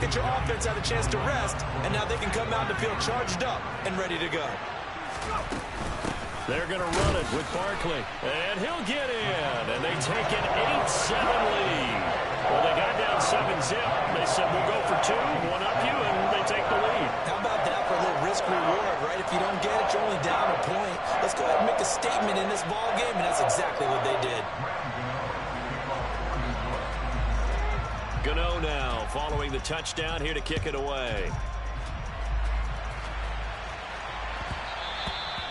second, your offense had a chance to rest, and now they can come out and feel charged up and ready to go. They're going to run it with Barkley, and he'll get in, and they take an 8-7 lead. Well, they got down 7-zip. They said, we'll go for 2, one up you, and they take the lead. How about that for a little risk-reward, right? If you don't get it, you're only down a point. Let's go ahead and make a statement in this ball game, and that's exactly what they did. Gano now following the touchdown here to kick it away.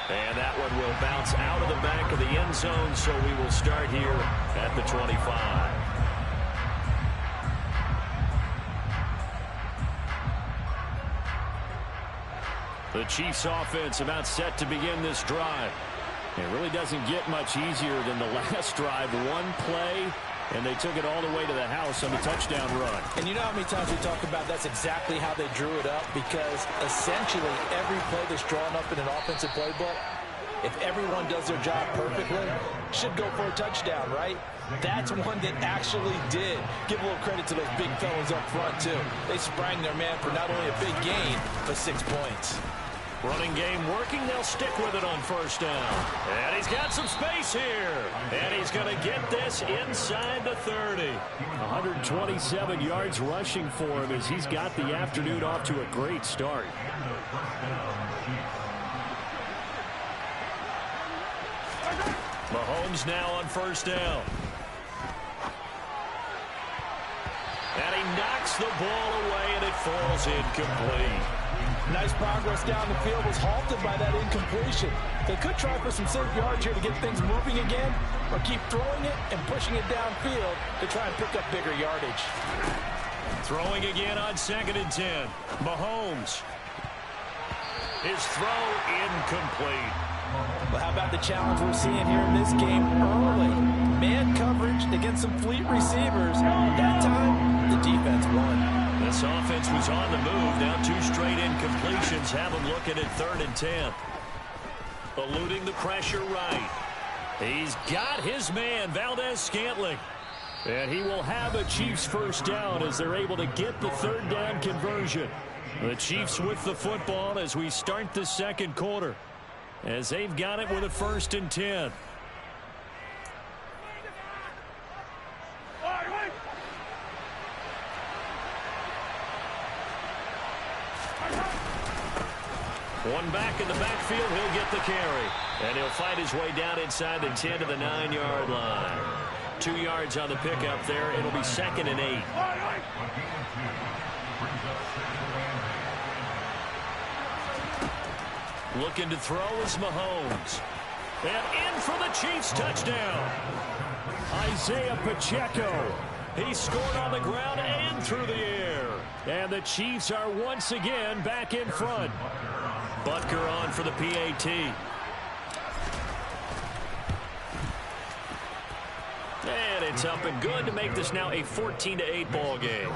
And that one will bounce out of the back of the end zone, so we will start here at the 25. The Chiefs offense about set to begin this drive. It really doesn't get much easier than the last drive. One play, and they took it all the way to the house on the touchdown run. And you know how many times we talk about that's exactly how they drew it up, because essentially every play that's drawn up in an offensive playbook, if everyone does their job perfectly, should go for a touchdown, right? That's one that actually did. Give a little credit to those big fellas up front, too. They sprang their man for not only a big gain, but 6 points. Running game working. They'll stick with it on first down. And he's got some space here. And he's going to get this inside the 30. 127 yards rushing for him as he's got the afternoon off to a great start. Mahomes now on first down. And he knocks the ball away, and it falls incomplete. Nice progress down the field was halted by that incompletion. They could try for some safe yards here to get things moving again, or keep throwing it and pushing it downfield to try and pick up bigger yardage. Throwing again on 2nd and 10. Mahomes. His throw incomplete. Well, how about the challenge we're seeing here in this game early? Man coverage against some fleet receivers. That time, the defense won. This offense was on the move. Now 2 straight incompletions have him looking at 3rd and 10. Eluding the pressure right. He's got his man, Valdez-Scantling. And he will have a Chiefs first down as they're able to get the 3rd down conversion. The Chiefs with the football as we start the 2nd quarter, as they've got it with a 1st and 10. One back in the backfield, he'll get the carry. And he'll fight his way down inside the 10 to the 9-yard line. 2 yards on the pickup there. It'll be 2nd and 8. Looking to throw is Mahomes. And in for the Chiefs touchdown. Isaiah Pacheco. He scored on the ground and through the air. And the Chiefs are once again back in front. Butker on for the PAT. And it's up and good to make this now a 14-8 ball game.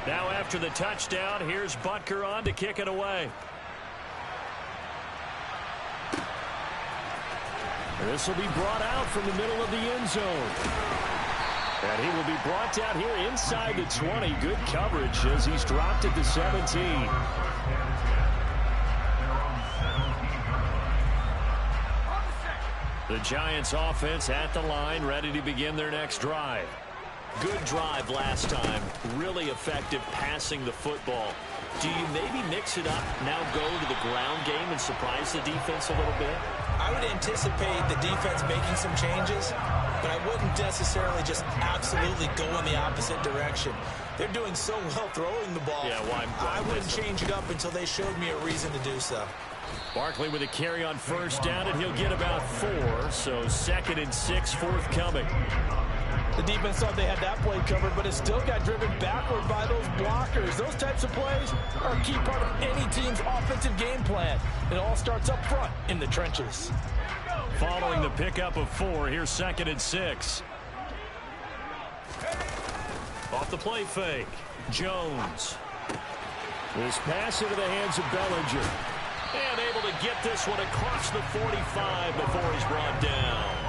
Now after the touchdown, here's Butker on to kick it away. This will be brought out from the middle of the end zone. And he will be brought down here inside the 20. Good coverage as he's dropped at the 17. The Giants offense at the line, ready to begin their next drive. Good drive last time. Really effective passing the football. Do you maybe mix it up, now go to the ground game and surprise the defense a little bit? I would anticipate the defense making some changes, but I wouldn't necessarily just absolutely go in the opposite direction. They're doing so well throwing the ball. Yeah, why I wouldn't change it up until they showed me a reason to do so. Barkley with a carry on first down, and he'll get about 4. So 2nd and 6 forthcoming. The defense thought they had that play covered, but it still got driven backward by those blockers. Those types of plays are a key part of any team's offensive game plan. It all starts up front in the trenches. Following the pickup of 4, here's 2nd and 6. Off the play fake, Jones. This pass into the hands of Bellinger. And able to get this one across the 45 before he's brought down.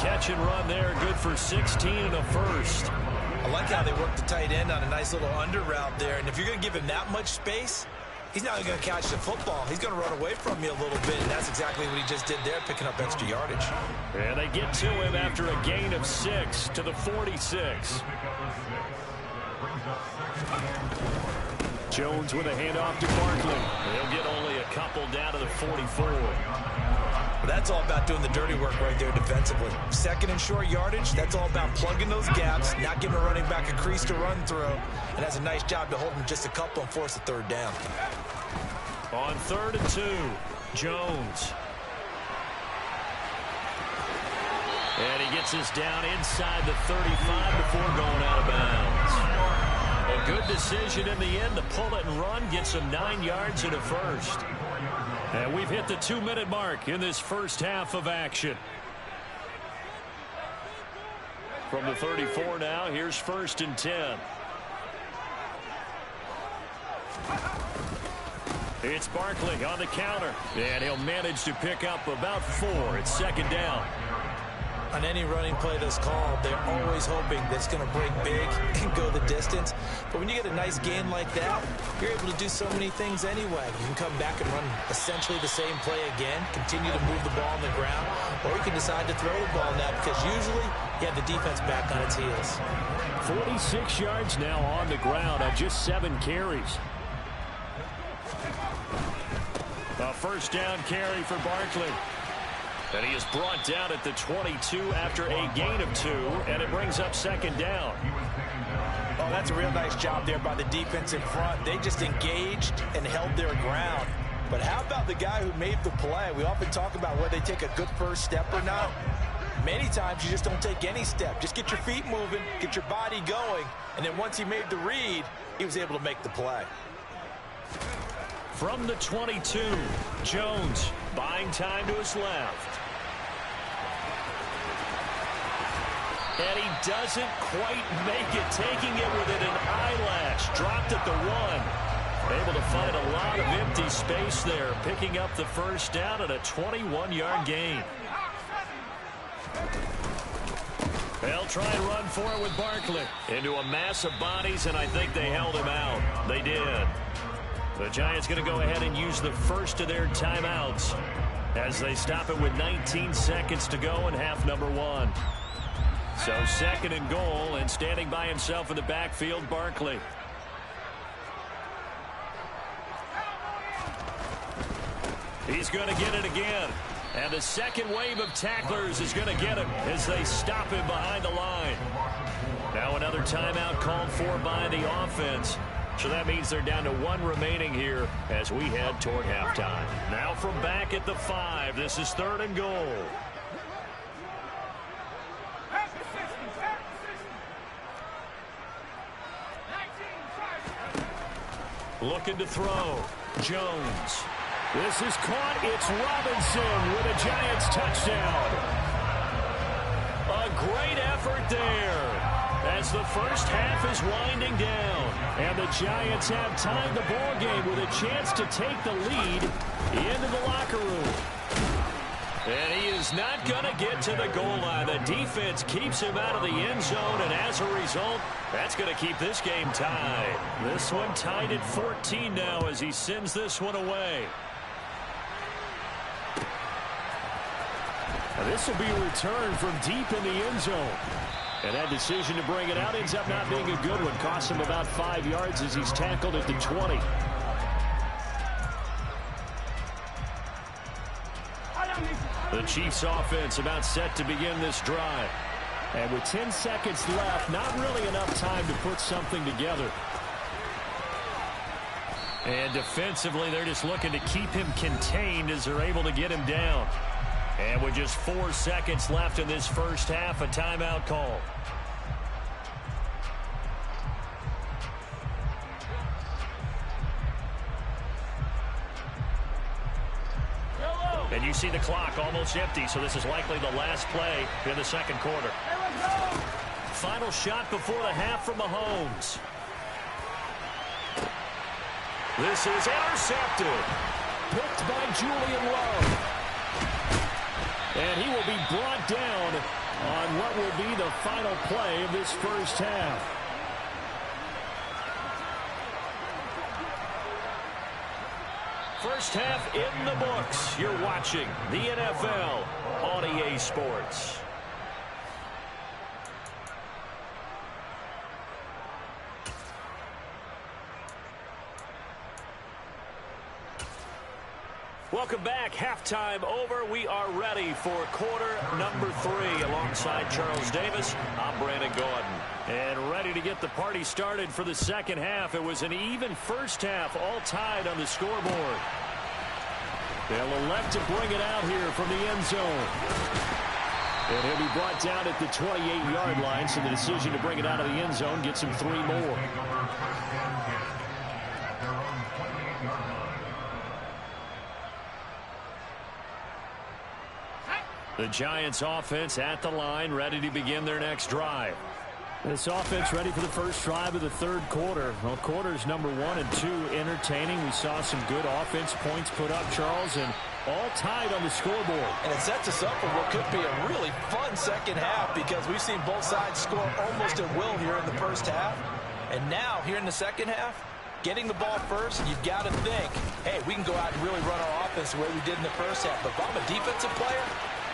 catch and run there, good for 16 and a first. I like how they work the tight end on a nice little under route there. And if you're going to give him that much space, he's not going to catch the football. He's going to run away from you a little bit, and that's exactly what he just did there, picking up extra yardage. And they get to him after a gain of 6 to the 46. Jones with a handoff to Barkley. He'll get only a couple down to the 44. But that's all about doing the dirty work right there defensively. Second and short yardage, that's all about plugging those gaps, not giving a running back a crease to run through, and that's a nice job to hold him just a couple and force a third down. On 3rd and 2, Jones. And he gets us down inside the 35 before going out of bounds. A good decision in the end to pull it and run, gets him 9 yards and a first. And we've hit the 2-minute mark in this first half of action. From the 34 now, here's 1st and 10. It's Barkley on the counter, and he'll manage to pick up about 4. It's 2nd down. On any running play that's called, they're always hoping that it's going to break big and go the distance. But when you get a nice gain like that, you're able to do so many things anyway. You can come back and run essentially the same play again, continue to move the ball on the ground, or you can decide to throw the ball now because usually you have the defense back on its heels. 46 yards now on the ground on just 7 carries. A 1st down carry for Barkley. And he is brought down at the 22 after a gain of 2, and it brings up 2nd down. Oh, that's a real nice job there by the defense in front. They just engaged and held their ground. But how about the guy who made the play? We often talk about whether they take a good first step or not. Many times you just don't take any step. Just get your feet moving, get your body going, and then once he made the read, he was able to make the play. From the 22, Jones buying time to his left. And he doesn't quite make it, taking it within an eyelash. Dropped at the 1. Able to find a lot of empty space there, picking up the 1st down at a 21-yard gain. They'll try and run for it with Barkley. Into a mass of bodies, and I think they held him out. They did. The Giants going to go ahead and use the first of their timeouts as they stop it with 19 seconds to go in half number 1. So 2nd and goal, and standing by himself in the backfield, Barkley. He's going to get it again. And the second wave of tacklers is going to get him as they stop him behind the line. Now another timeout called for by the offense. So that means they're down to 1 remaining here as we head toward halftime. Now from back at the 5, this is 3rd and goal. Looking to throw. Jones. This is caught. It's Robinson with a Giants touchdown. A great effort there as the first half is winding down. And the Giants have tied the ball game with a chance to take the lead into the locker room. And he is not going to get to the goal line. The defense keeps him out of the end zone, and as a result, that's going to keep this game tied. This one tied at 14 now as he sends this one away. Now this will be a return from deep in the end zone. And that decision to bring it out ends up not being a good one. Costs him about 5 yards as he's tackled at the 20. The Chiefs offense about set to begin this drive. And with 10 seconds left, not really enough time to put something together. And defensively, they're just looking to keep him contained as they're able to get him down. And with just 4 seconds left in this first half, a timeout call. And you see the clock almost empty, so this is likely the last play in the second quarter. Final shot before the half from Mahomes. This is intercepted. Picked by Julian Love. And he will be brought down what will be the final play of this first half. First half in the books. You're watching the NFL on EA Sports. Welcome back. Halftime over. We are ready for quarter number 3. Alongside Charles Davis, I'm Brandon Gordon. And ready to get the party started for the second half. It was an even first half, all tied on the scoreboard. They'll elect to bring it out here from the end zone. And he'll be brought down at the 28-yard line, so the decision to bring it out of the end zone gets him 3 more. The Giants offense at the line, ready to begin their next drive. This offense ready for the first drive of the third quarter. Well, quarters number 1 and 2 entertaining. We saw some good offense points put up, Charles, and all tied on the scoreboard. And it sets us up for what could be a really fun second half because we've seen both sides score almost at will here in the first half. And now, here in the second half, getting the ball first, you've got to think, hey, we can go out and really run our offense the way we did in the first half. But if I'm a defensive player,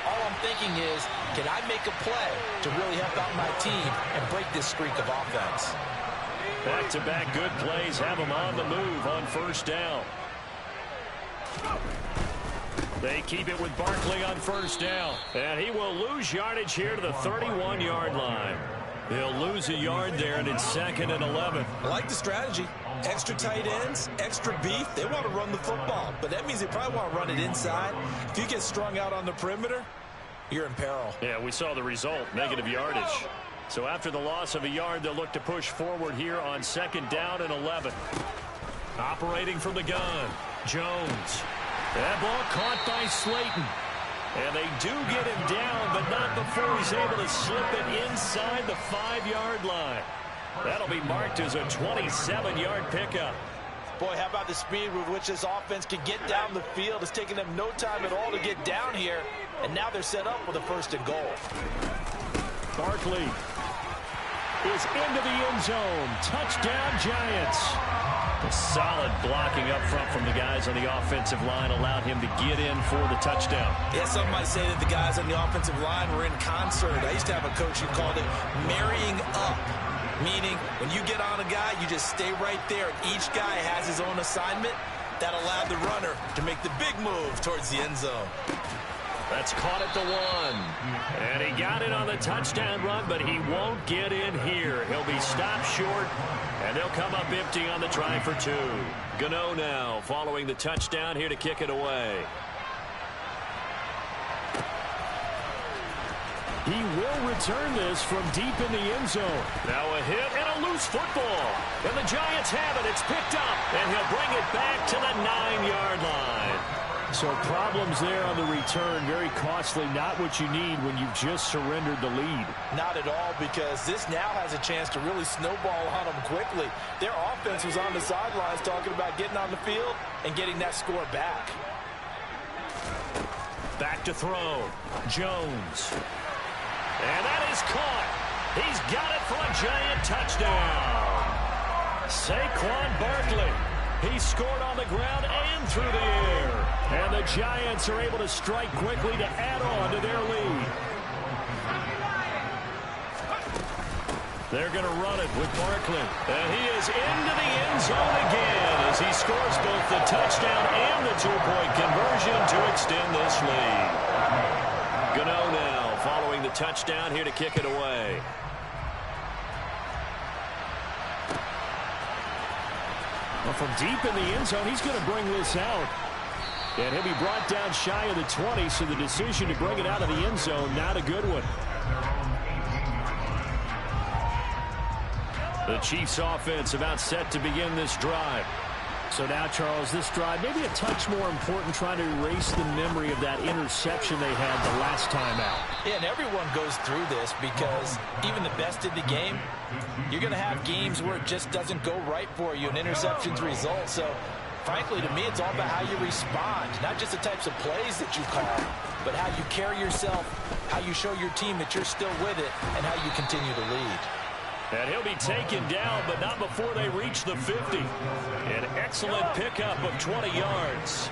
all I'm thinking is, can I make a play to really help out my team and break this streak of offense? Back-to-back good plays have them on the move on first down. They keep it with Barkley on first down. And he will lose yardage here to the 31-yard line. He'll lose a yard there, and it's 2nd and 11. I like the strategy. Extra tight ends, extra beef. They want to run the football, but that means they probably want to run it inside. If you get strung out on the perimeter, you're in peril. Yeah, we saw the result, negative yardage. So after the loss of a yard, they'll look to push forward here on 2nd down and 11. Operating from the gun, Jones. That ball caught by Slayton. And they do get him down, but not before he's able to slip it inside the 5-yard line. That'll be marked as a 27-yard pickup. Boy, how about the speed with which this offense can get down the field? It's taken them no time at all to get down here, and now they're set up with a 1st and goal. Barkley is into the end zone. Touchdown, Giants. A solid blocking up front from the guys on the offensive line allowed him to get in for the touchdown. Yeah, some might say that the guys on the offensive line were in concert. I used to have a coach who called it marrying up, meaning when you get on a guy, you just stay right there. Each guy has his own assignment. That allowed the runner to make the big move towards the end zone. That's caught at the 1. And he got it on the touchdown run, but he won't get in here. He'll be stopped short, and they'll come up empty on the try for 2. Gano now following the touchdown here to kick it away. He will return this from deep in the end zone. Now a hit and a loose football. And the Giants have it. It's picked up, and he'll bring it back to the 9-yard line. So problems there on the return, very costly, not what you need when you've just surrendered the lead. Not at all, because this now has a chance to really snowball on them quickly. Their offense was on the sidelines talking about getting on the field and getting that score back. Back to throw. Jones. And that is caught. He's got it for a Giant touchdown. Saquon Barkley. He scored on the ground and through the air. And the Giants are able to strike quickly to add on to their lead. They're going to run it with Barkley. And he is into the end zone again as he scores both the touchdown and the 2-point conversion to extend this lead. Gano now following the touchdown here to kick it away. Well, from deep in the end zone, he's going to bring this out. And he'll be brought down shy of the 20, so the decision to bring it out of the end zone, not a good one. The Chiefs offense about set to begin this drive. So now, Charles, this drive maybe a touch more important, trying to erase the memory of that interception they had the last time out. Yeah, and everyone goes through this because even the best in the game, you're going to have games where it just doesn't go right for you and interceptions result. So Frankly, to me, it's all about how you respond, not just the types of plays that you call, but how you carry yourself, how you show your team that you're still with it, and how you continue to lead. And he'll be taken down, but not before they reach the 50. An excellent pickup of 20 yards.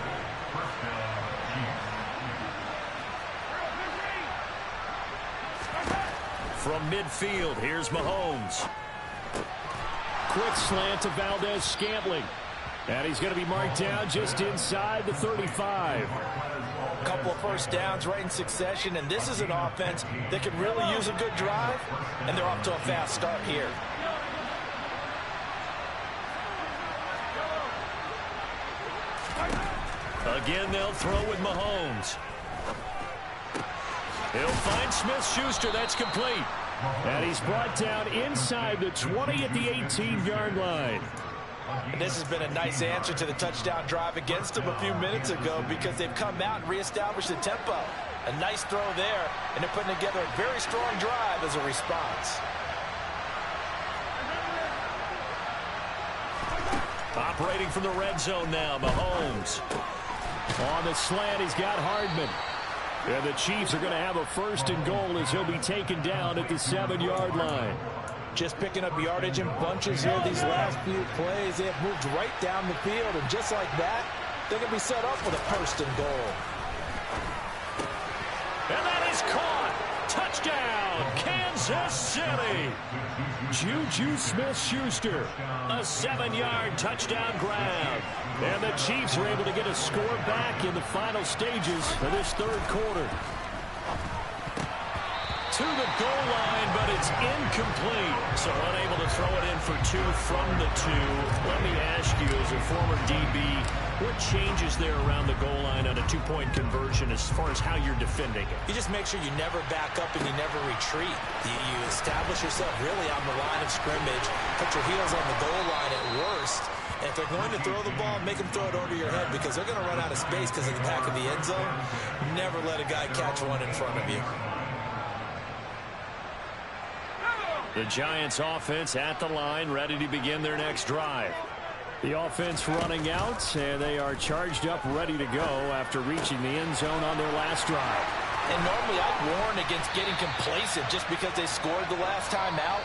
From midfield, here's Mahomes. Quick slant to Valdez-Scantling. And he's going to be marked down just inside the 35. A couple of first downs right in succession, and this is an offense that could really use a good drive, and they're off to a fast start here. Again, they'll throw with Mahomes. He'll find Smith-Schuster. That's complete. And he's brought down inside the 20 at the 18-yard line. And this has been a nice answer to the touchdown drive against them a few minutes ago because they've come out and reestablished the tempo. A nice throw there, and they're putting together a very strong drive as a response. Operating from the red zone now, Mahomes. On the slant, he's got Hardman. And the Chiefs are going to have a first and goal as he'll be taken down at the 7-yard line. Just picking up yardage in bunches here these last few plays. They have moved right down the field, and just like that, they're going to be set up for the first and goal. And that is caught. Touchdown, Kansas City. Juju Smith-Schuster, a 7-yard touchdown grab. And the Chiefs are able to get a score back in the final stages of this third quarter. To the goal line, but it's incomplete. So unable to throw it in for 2 from the 2. Let me ask you, as a former DB, what changes there around the goal line on a 2-point conversion as far as how you're defending it? You just make sure you never back up and you never retreat. You establish yourself really on the line of scrimmage, put your heels on the goal line at worst. And if they're going to throw the ball, make them throw it over your head because they're going to run out of space because of the back of the end zone. Never let a guy catch one in front of you. The Giants offense at the line, ready to begin their next drive. The offense running out, and they are charged up, ready to go after reaching the end zone on their last drive. And normally I'd warn against getting complacent just because they scored the last time out.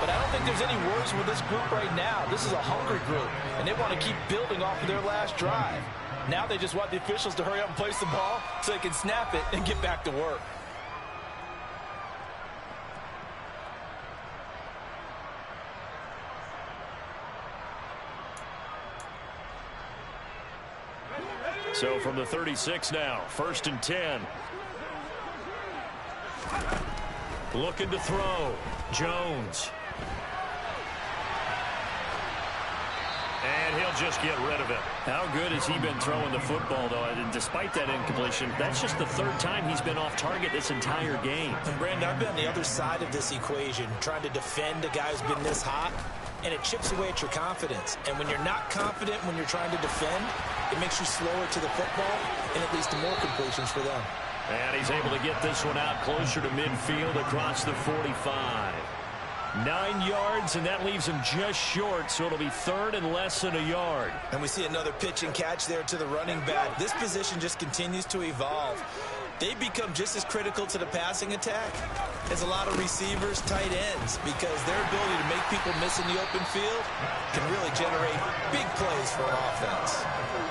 But I don't think there's any worries with this group right now. This is a hungry group, and they want to keep building off of their last drive. Now they just want the officials to hurry up and place the ball so they can snap it and get back to work. So from the 36 now, 1st and 10. Looking to throw. Jones. And he'll just get rid of it. How good has he been throwing the football, though? And despite that incompletion, that's just the 3rd time he's been off target this entire game. And Brandon, I've been on the other side of this equation, trying to defend a guy who's been this hot, and it chips away at your confidence. And when you're not confident when you're trying to defend, it makes you slower to the football, and it leads to more completions for them. And he's able to get this one out closer to midfield across the 45. 9 yards, and that leaves him just short, so it'll be 3rd and less than a yard. And we see another pitch and catch there to the running back. This position just continues to evolve. They become just as critical to the passing attack as a lot of receivers, tight ends, because their ability to make people miss in the open field can really generate big plays for an offense.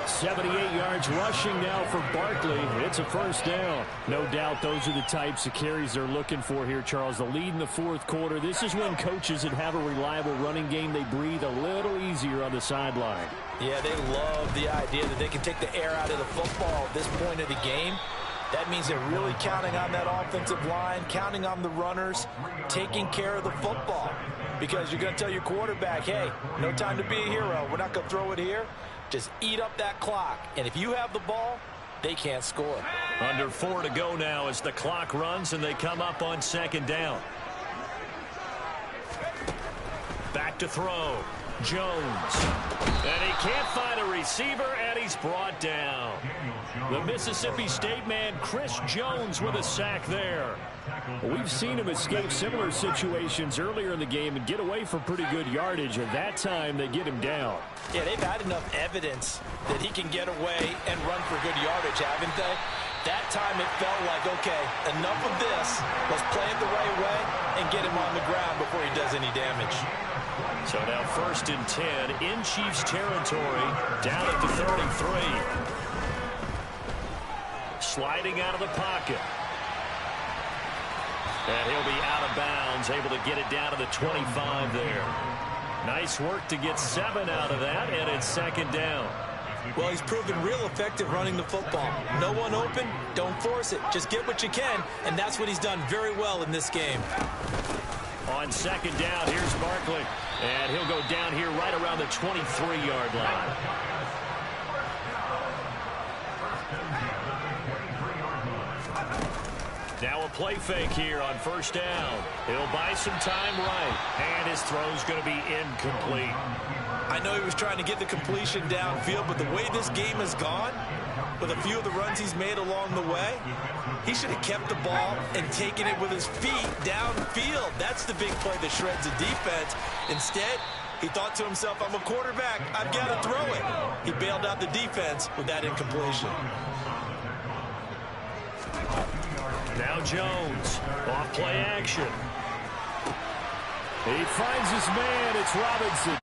78 yards rushing now for Barkley. It's a first down. No doubt those are the types of carries they're looking for here, Charles. The lead in the 4th quarter. This is when coaches that have a reliable running game, they breathe a little easier on the sideline. Yeah, they love the idea that they can take the air out of the football at this point of the game. That means they're really counting on that offensive line, counting on the runners, taking care of the football. Because you're going to tell your quarterback, hey, no time to be a hero. We're not going to throw it here. Just eat up that clock. And if you have the ball, they can't score. Under 4 to go now as the clock runs and they come up on 2nd down. Back to throw. Jones. And he can't find a receiver, and he's brought down. The Mississippi State man, Chris Jones, with a sack there. We've seen him escape similar situations earlier in the game and get away for pretty good yardage, and that time they get him down. Yeah, they've had enough evidence that he can get away and run for good yardage, haven't they? That time it felt like, okay, enough of this. Let's play it the right way and get him on the ground before he does any damage. So now 1st and 10 in Chiefs territory, down at the 33. Sliding out of the pocket. And he'll be out of bounds, able to get it down to the 25 there. Nice work to get 7 out of that, and it's 2nd down. Well, he's proven real effective running the football. No one open, don't force it. Just get what you can, and that's what he's done very well in this game. On 2nd down, here's Barkley. And he'll go down here right around the 23-yard line. Now a play fake here on 1st down. He'll buy some time right. And his throw's going to be incomplete. I know he was trying to get the completion downfield, but the way this game has gone, with a few of the runs he's made along the way, he should have kept the ball and taken it with his feet downfield. That's the big play that shreds the defense. Instead, he thought to himself, I'm a quarterback. I've got to throw it. He bailed out the defense with that incompletion. Now Jones, off play action. He finds his man. It's Robinson.